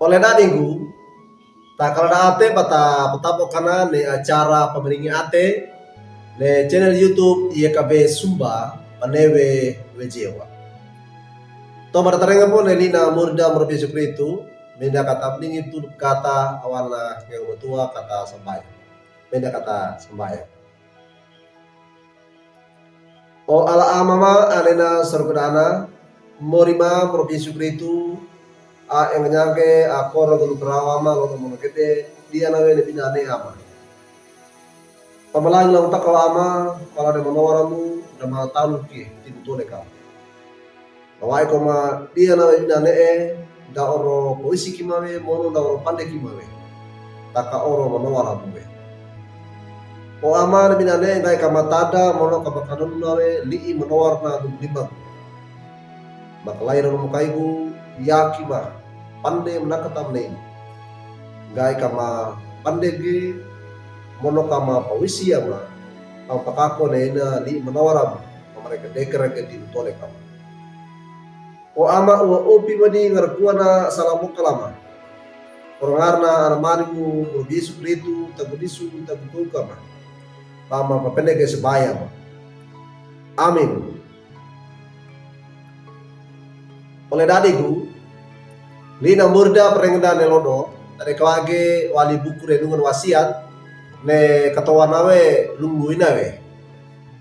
Oleh dadingku, tak kalau ate pata petapo kana ne acara pemeringi ate ne channel YouTube IKB Sumba panewe wejewa. To martarenga po ne lina murda murbi itu menda kata bling itu kata awana yang betua kata sembaya. Menda kata sembaya. O ala amama alena sargudana morima murbi itu a yang nyangke a koro dulu kerawama lo mono kete dia nawe ne pinane ama. Pamalang lang takaw ama kalau ada manoramu da matalu ki tinto leka. Kawai koma dia nawe pinane da oro poisi kimawe mono da oro pande kimawe. Taka oro manoramu we. O ama ne pinane ngai kamatada mono kabakanon nawe lii manowarna dumlimang. Makalairan mo kaibu yakima pande menakatam nei gai kama pande ge mono kama pawisia ma ang pakako na ina li manawaram mereka dekera ke di tole kama o ama o opi madi ngarkuana salamu kalama orangarna armanimu bisu kritu tabudisu tabuku kama kama papende ke sebaya ma amin. Oleh dadiku lina murda perengda nelodo dari kawage wali buku renungan wasiat ne katawa nawe lunggu inawe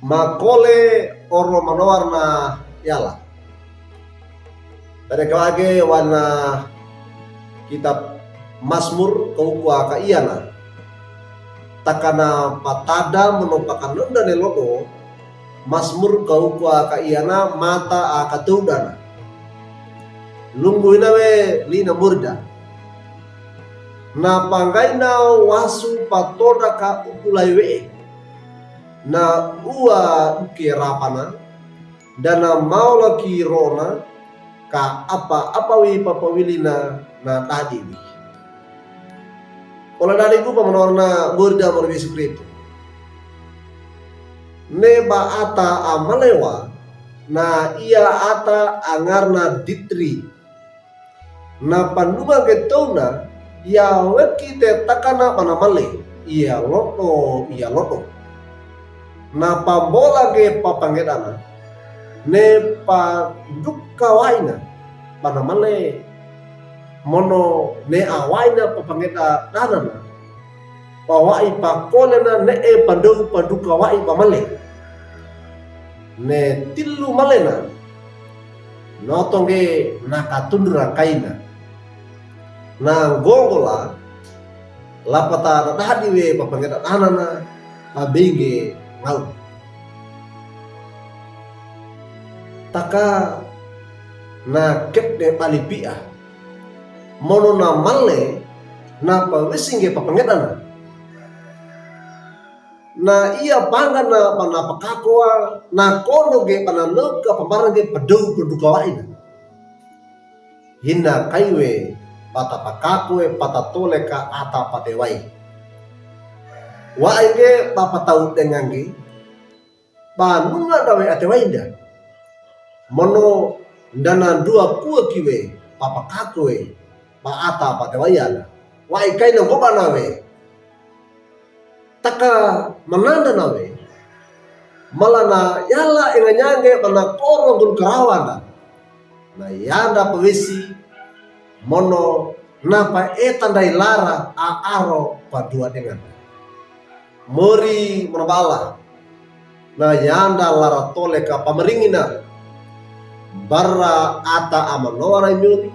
makole oro manowarna yala dari kawage wana kitab Mazmur kaukua ka iyana takana patada menopakan nunda nelodo Mazmur kaukua ka iyana mata akatudana lunggu inawe lina murda na panggai na wasu patoda ka ukulaiwe na ua uke rapana dana maula ki rona ka apa wi papawilina na tadi wi ola dari ku pamanorna murda morbi sukritu neba ata amalewa na ia ata angarna ditri na pandunga getona ya weki te takana panamale ia loto na pambola ge papangedana ne pa dukka waina panamale mono ne awaina papangeda danana pawai pakolena ne panduka wai pamale ne tilu malena notonge nakatundra kaina na gongola lapata dadiwe papangeta anana abenge ngau taka na kepde palipia mono na male na pawisinge papangeta na ia pangana pana pakakoa na kono ge pana leka pambarang ge pedau produkawaina hina kaiwe pata pakakwe pata tole ka ata patewai wai ge papa tau dengange panunga dawe atewainda mono dana dua kua kiwe papa kakwe pa ata patewaiana wai kaina gobanawe taka mananda nawe malana yala enganyange pana koro gun karawana na yanda pawisi mono napa etandai lara aro padua dengan mori monobala na yanda lara tole ka pameringina barra ata amanora imuni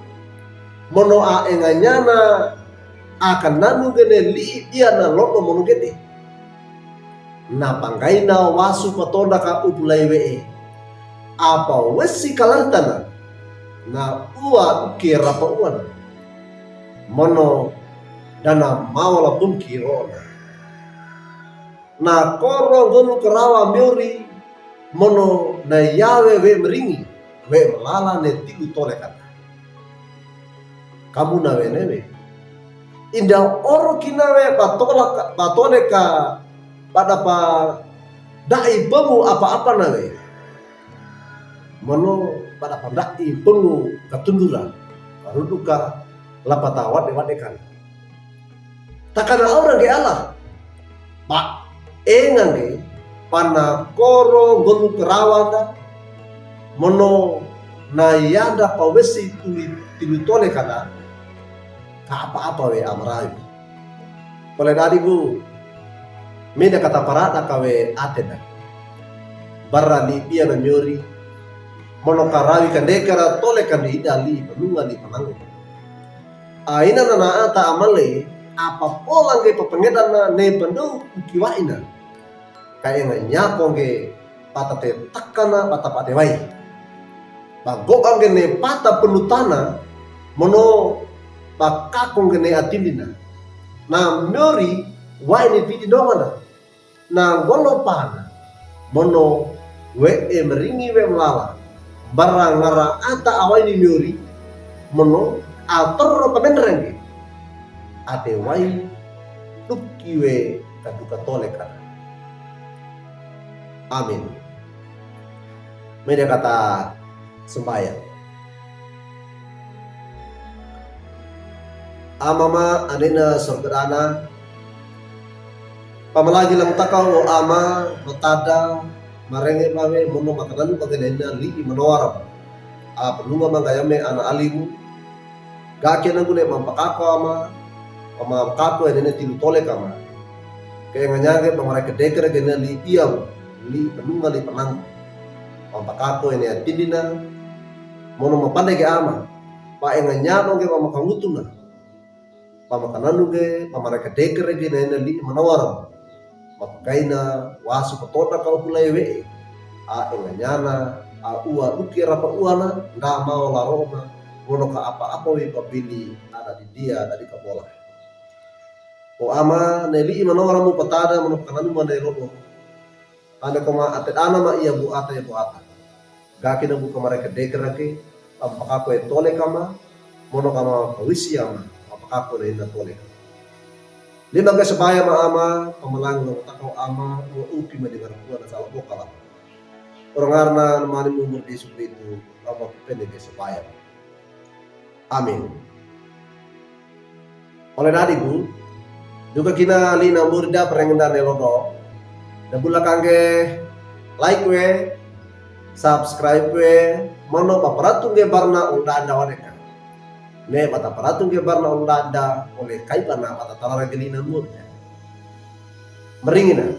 mono a enganyana akan nanu gene li iana loto mono gede na panggaina wasu patonda ka upulaiwe apa wesi kalantana na ua uke rapa uan mono dana mawala bunki rona na koro gonu kerawa miuri mono na yawe we meringi we melala ne tigu tole kata kamu na wenewe inda oro kinawe batole ka pada pa dai bemu apa-apa nawe mono pada pandai pengu katundura paruduka lapatawat dewadekan. Takana orang ge Allah. Pak engang ge pana koro gonu kerawanda mono na yanda pawesi tilutole kana ka apa-apa we amrai. Oleh dadiku meda kata parata kawe atena barani dia na nyori mono karawi kandekara tole kandi idali penunga di panangu. Aina na ata amale apa polang ge pepengedana ne pendu kiwaina kaya nga nyapong ge patate takana patapate wai bagokang ge ne pata penutana mono bakakong ge ne atindina na nyori wai ni pidi domana na golo pana mono we meringi we melala barang ngara ata awai ni nyori mono alter pamendereng ge ate wai tukiwe kaduka tole kana. Amin. Media kata sembahyang. Amama anina sorgadana pamalagi lang takaw o ama matada marenge mawe mono makanan baganena li manowaram penunga mangayame ana alimu gake nangune mampakako ama pamakako enene tilu tole kama kaya nganyage pamareke dekere gena li piang li penunga li penang pampakako ene atindina mono mapande ge ama pa enganyano ge pamakangutuna pamakananu ge pamareke dekere gena ene li manawaram mapakaina wasu patota kau pulai we enganyana ua uki rapa uana nda mau laroma mono ka apa-apa we papili ada di dia dari kabola. O ama neli manowaram mu patada mono kananu mane robo anda koma atet ana ma iya bu ata ya bu ata gaki na buka mereka dekerake apakako e tole kama mono kama pawisi ama apakako na ina tole lima ga sebaya ma ama pamalang no takau ama no upi ma dengar kuana sala bokala orang arna mani mumur di suku itu ama pende ge sebaya. Amin. Oleh nadiku juga kina lina murda perengda nelodo dan bula kangge like we subscribe we mono paparatung ge barna unda wadeka ne mata paratung ge barna unda oleh kaibana mata talara gelina murda meringina